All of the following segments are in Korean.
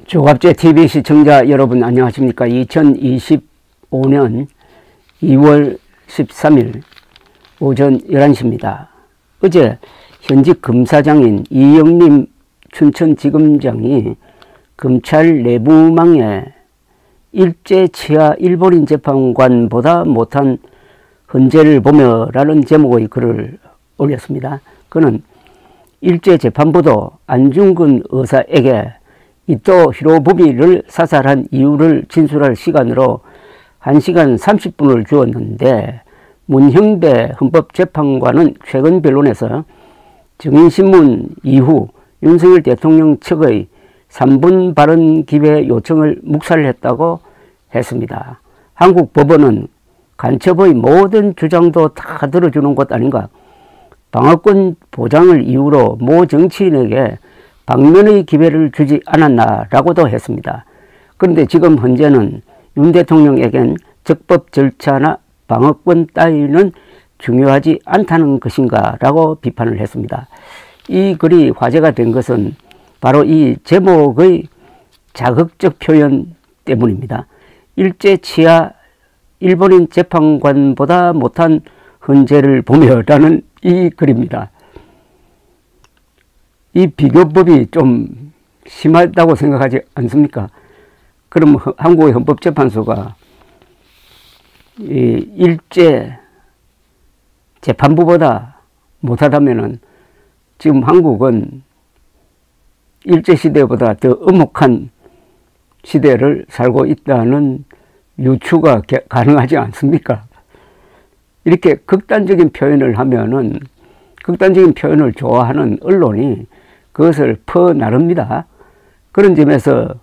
조갑제 TV 시청자 여러분 안녕하십니까. 2025년 2월 13일 오전 11시입니다. 어제 현직 검사장인 이영림 춘천지검장이 검찰 내부망에 일제 치하 일본인 재판관보다 못한 헌재를 보며 라는 제목의 글을 올렸습니다. 그는 일제 재판부도 안중근 의사에게 이토 히로부미를 사살한 이유를 진술할 시간으로 1시간 30분을 주었는데 문형배 헌법재판관은 최근 변론에서 증인신문 이후 윤석열 대통령 측의 3분 발언 기회 요청을 묵살했다고 했습니다. 한국 법원은 간첩의 모든 주장도 다 들어주는 것 아닌가. 방어권 보장을 이유로 모 정치인에게 방면의 기회를 주지 않았나라고도 했습니다. 그런데 지금 현재는 윤 대통령에겐 적법 절차나 방어권 따위는 중요하지 않다는 것인가 라고 비판을 했습니다. 이 글이 화제가 된 것은 바로 이 제목의 자극적 표현 때문입니다. 일제 치하 일본인 재판관보다 못한 헌재를 보며 라는 이 글입니다. 이 비교법이 좀 심하다고 생각하지 않습니까? 그럼 한국의 헌법재판소가 이 일제 재판부보다 못하다면은 지금 한국은 일제시대보다 더 엄혹한 시대를 살고 있다는 유추가 가능하지 않습니까? 이렇게 극단적인 표현을 하면은 극단적인 표현을 좋아하는 언론이 그것을 퍼나릅니다. 그런 점에서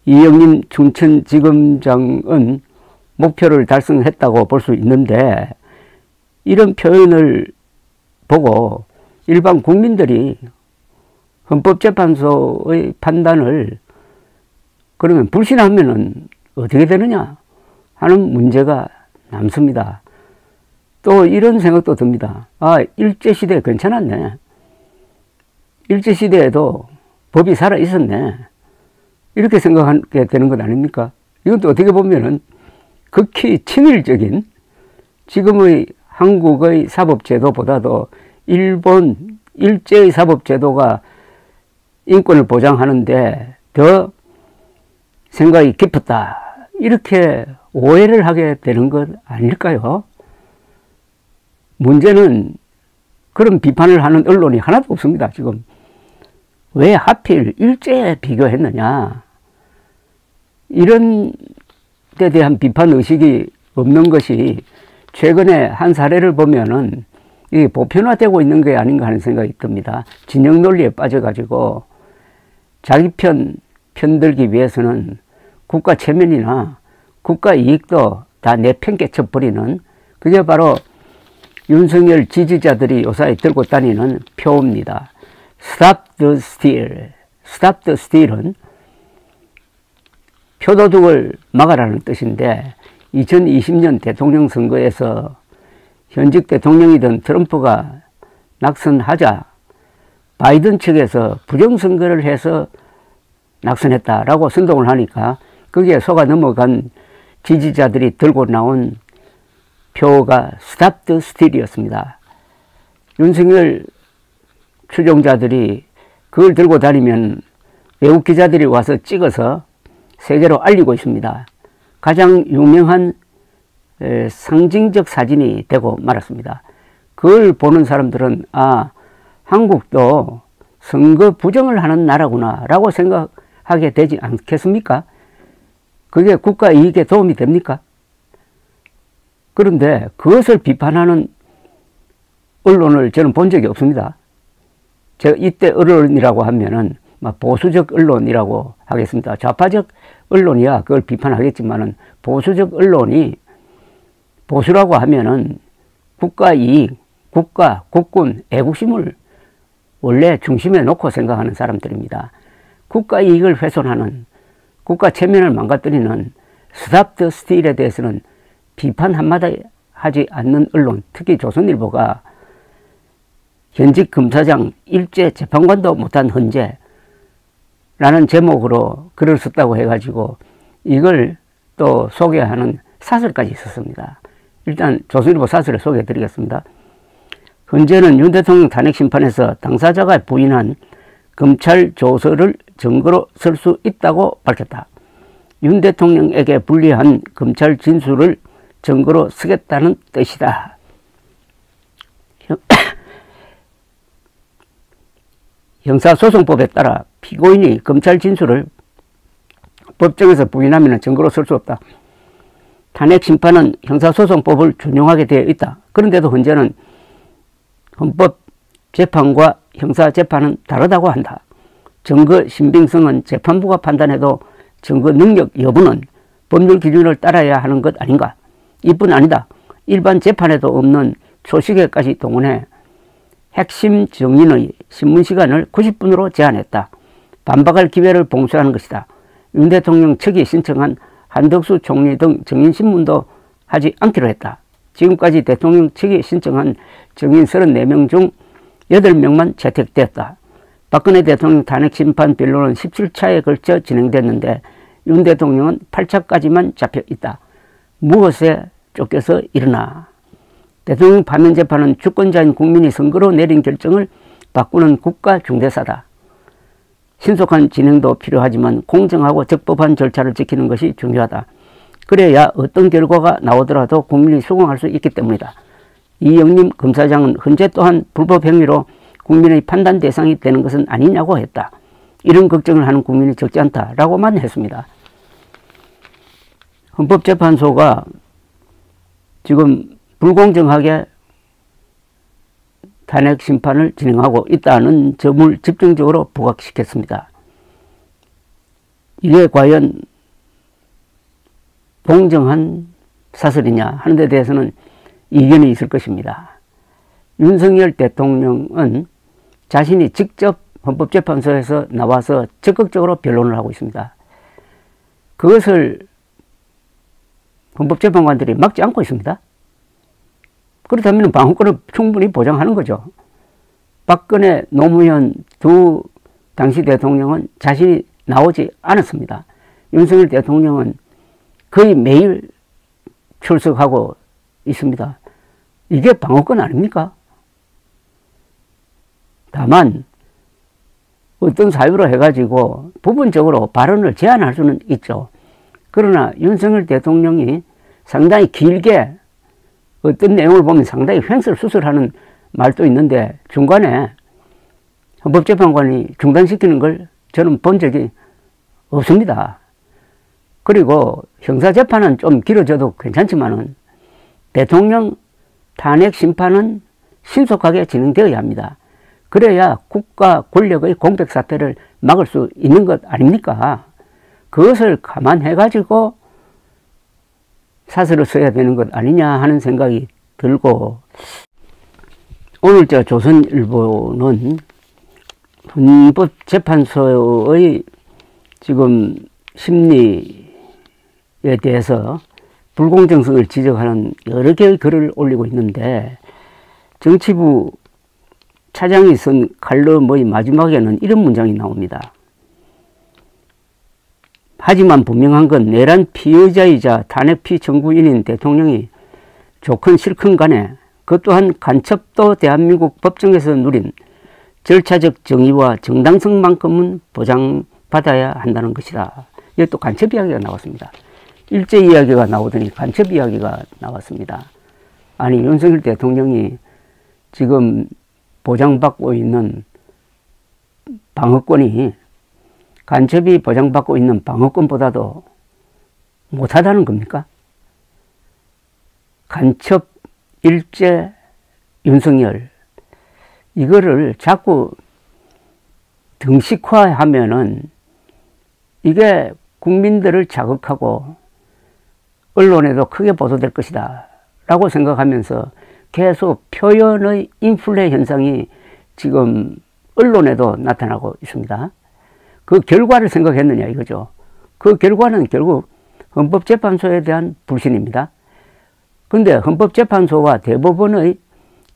이영림 춘천지검장은 목표를 달성했다고 볼 수 있는데 이런 표현을 보고 일반 국민들이 헌법재판소의 판단을 그러면 불신하면은 어떻게 되느냐 하는 문제가 남습니다. 또 이런 생각도 듭니다. 아, 일제시대 괜찮았네. 일제시대에도 법이 살아 있었네. 이렇게 생각하게 되는 것 아닙니까? 이것도 어떻게 보면은 극히 친일적인 지금의 한국의 사법제도보다도 일본 일제의 사법제도가 인권을 보장하는데 더 생각이 깊었다. 이렇게 오해를 하게 되는 것 아닐까요? 문제는 그런 비판을 하는 언론이 하나도 없습니다. 지금 왜 하필 일제에 비교했느냐 이런 데 대한 비판 의식이 없는 것이 최근에 한 사례를 보면은 이게 보편화되고 있는 게 아닌가 하는 생각이 듭니다. 진영 논리에 빠져가지고 자기 편들기 위해서는 국가 체면이나 국가 이익도 다 내팽개쳐버리는 그게 바로 윤석열 지지자들이 요사이 들고 다니는 표입니다. Stop the steal. Stop the steal은 표도둑을 막아라는 뜻인데 2020년 대통령 선거에서 현직 대통령이던 트럼프가 낙선하자 바이든 측에서 부정선거를 해서 낙선했다라고 선동을 하니까 거기에 속아 넘어간 지지자들이 들고 나온 표가 Stop the Steal이었습니다. 윤석열 추종자들이 그걸 들고 다니면 외국 기자들이 와서 찍어서 세계로 알리고 있습니다. 가장 유명한 상징적 사진이 되고 말았습니다. 그걸 보는 사람들은 아, 한국도 선거 부정을 하는 나라구나 라고 생각하게 되지 않겠습니까? 그게 국가 이익에 도움이 됩니까? 그런데 그것을 비판하는 언론을 저는 본 적이 없습니다. 제가 이때 언론이라고 하면은 보수적 언론이라고 하겠습니다. 좌파적 언론이야 그걸 비판하겠지만은 보수적 언론이 보수라고 하면은 국가 이익, 국가, 국군, 애국심을 원래 중심에 놓고 생각하는 사람들입니다. 국가 이익을 훼손하는 국가 체면을 망가뜨리는 Stop the Steal에 대해서는 비판 한마디 하지 않는 언론, 특히 조선일보가 현직 검사장 일제 재판관도 못한 헌재라는 라는 제목으로 글을 썼다고 해가지고 이걸 또 소개하는 사설까지 있었습니다. 일단 조선일보 사설을 소개해 드리겠습니다. 헌재는 윤 대통령 탄핵 심판에서 당사자가 부인한 검찰 조서를 증거로 쓸 수 있다고 밝혔다. 윤 대통령에게 불리한 검찰 진술을 증거로 쓰겠다는 뜻이다. 형사소송법에 따라 피고인이 검찰 진술을 법정에서 부인하면 증거로 쓸 수 없다. 탄핵 심판은 형사소송법을 준용하게 되어 있다. 그런데도 헌재는 헌법재판과 형사재판은 다르다고 한다. 증거 신빙성은 재판부가 판단해도 증거 능력 여부는 법률 기준을 따라야 하는 것 아닌가. 이뿐 아니다. 일반 재판에도 없는 초시계까지 동원해 핵심 증인의 신문시간을 90분으로 제한했다. 반박할 기회를 봉쇄하는 것이다. 윤 대통령 측이 신청한 한덕수 총리 등 증인신문도 하지 않기로 했다. 지금까지 대통령 측이 신청한 증인 34명 중 8명만 채택되었다. 박근혜 대통령 탄핵 심판 변론은 17차에 걸쳐 진행됐는데 윤 대통령은 8차까지만 잡혀 있다. 무엇에 쫓겨서 일어나? 대통령 파면 재판은 주권자인 국민이 선거로 내린 결정을 바꾸는 국가 중대사다. 신속한 진행도 필요하지만 공정하고 적법한 절차를 지키는 것이 중요하다. 그래야 어떤 결과가 나오더라도 국민이 수긍할 수 있기 때문이다. 이영림 검사장은 헌재 또한 불법 행위로 국민의 판단 대상이 되는 것은 아니냐고 했다. 이런 걱정을 하는 국민이 적지 않다라고만 했습니다. 헌법재판소가 지금 불공정하게 탄핵 심판을 진행하고 있다는 점을 집중적으로 부각시켰습니다. 이게 과연 공정한 사설이냐 하는 데 대해서는 이견이 있을 것입니다. 윤석열 대통령은 자신이 직접 헌법재판소에서 나와서 적극적으로 변론을 하고 있습니다. 그것을 헌법재판관들이 막지 않고 있습니다. 그렇다면 방어권을 충분히 보장하는 거죠. 박근혜, 노무현 두 당시 대통령은 자신이 나오지 않았습니다. 윤석열 대통령은 거의 매일 출석하고 있습니다. 이게 방어권 아닙니까? 다만 어떤 사유로 해가지고 부분적으로 발언을 제한할 수는 있죠. 그러나 윤석열 대통령이 상당히 길게 어떤 내용을 보면 상당히 횡설수설하는 말도 있는데 중간에 헌법재판관이 중단시키는 걸 저는 본 적이 없습니다. 그리고 형사재판은 좀 길어져도 괜찮지만은 대통령 탄핵 심판은 신속하게 진행되어야 합니다. 그래야 국가 권력의 공백사태를 막을 수 있는 것 아닙니까? 그것을 감안해가지고 사설을 써야 되는 것 아니냐 하는 생각이 들고, 오늘 조선일보는 헌법재판소의 지금 심리에 대해서 불공정성을 지적하는 여러 개의 글을 올리고 있는데, 정치부 차장이 쓴 칼럼의 마지막에는 이런 문장이 나옵니다. 하지만 분명한 건 내란 피의자이자 탄핵 피청구인인 대통령이 좋건 싫건 간에 그 또한 간첩도 대한민국 법정에서 누린 절차적 정의와 정당성만큼은 보장받아야 한다는 것이다. 이게 또 간첩 이야기가 나왔습니다. 일제 이야기가 나오더니 간첩 이야기가 나왔습니다. 아니, 윤석열 대통령이 지금 보장받고 있는 방어권이 간첩이 보장받고 있는 방어권보다도 못하다는 겁니까? 간첩, 일제, 윤석열, 이거를 자꾸 등식화하면은 이게 국민들을 자극하고 언론에도 크게 보도될 것이다 라고 생각하면서 계속 표현의 인플레 현상이 지금 언론에도 나타나고 있습니다. 그 결과를 생각했느냐 이거죠. 그 결과는 결국 헌법재판소에 대한 불신입니다. 그런데 헌법재판소와 대법원의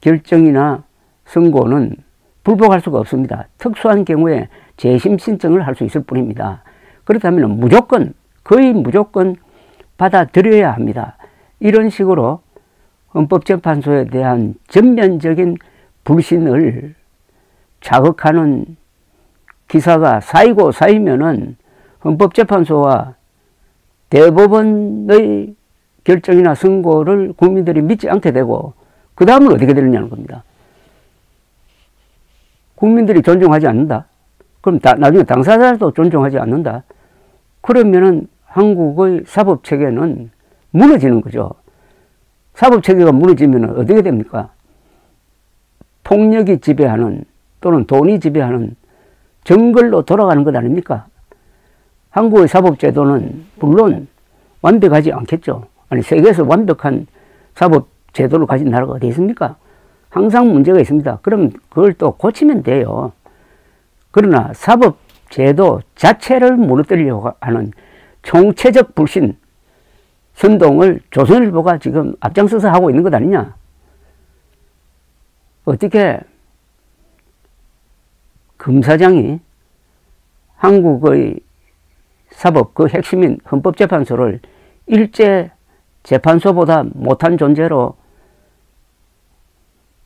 결정이나 선고는 불복할 수가 없습니다. 특수한 경우에 재심 신청을 할 수 있을 뿐입니다. 그렇다면 무조건, 거의 무조건 받아들여야 합니다. 이런 식으로 헌법재판소에 대한 전면적인 불신을 자극하는 기사가 쌓이면은 헌법재판소와 대법원의 결정이나 선고를 국민들이 믿지 않게 되고, 그 다음은 어떻게 되느냐는 겁니다. 국민들이 존중하지 않는다? 그럼 나중에 당사자도 존중하지 않는다? 그러면은 한국의 사법체계는 무너지는 거죠. 사법체계가 무너지면 어떻게 됩니까? 폭력이 지배하는, 또는 돈이 지배하는 정글로 돌아가는 것 아닙니까? 한국의 사법제도는 물론 완벽하지 않겠죠. 아니, 세계에서 완벽한 사법제도를 가진 나라가 어디 있습니까? 항상 문제가 있습니다. 그럼 그걸 또 고치면 돼요. 그러나 사법제도 자체를 무너뜨리려고 하는 총체적 불신 선동을 조선일보가 지금 앞장서서 하고 있는 것 아니냐? 어떻게 검사장이 한국의 사법 그 핵심인 헌법재판소를 일제 재판소보다 못한 존재로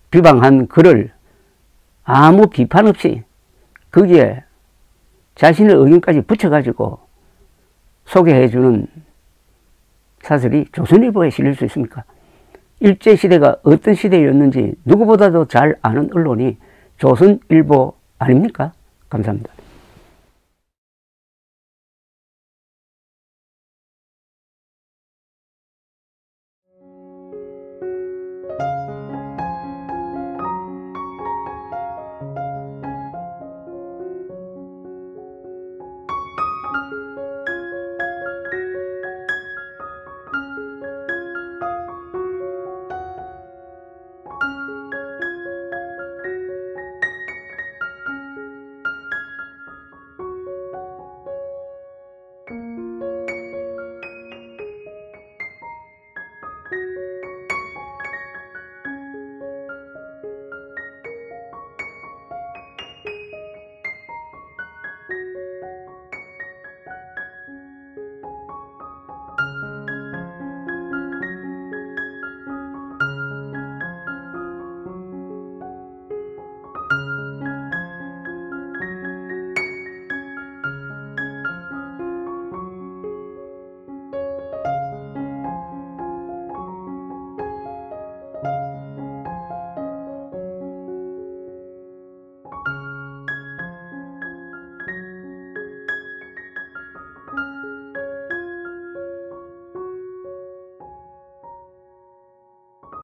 비방한 글을 아무 비판 없이 거기에 자신의 의견까지 붙여가지고 소개해주는 사설이 조선일보에 실릴 수 있습니까? 일제시대가 어떤 시대였는지 누구보다도 잘 아는 언론이 조선일보 아닙니까? 감사합니다.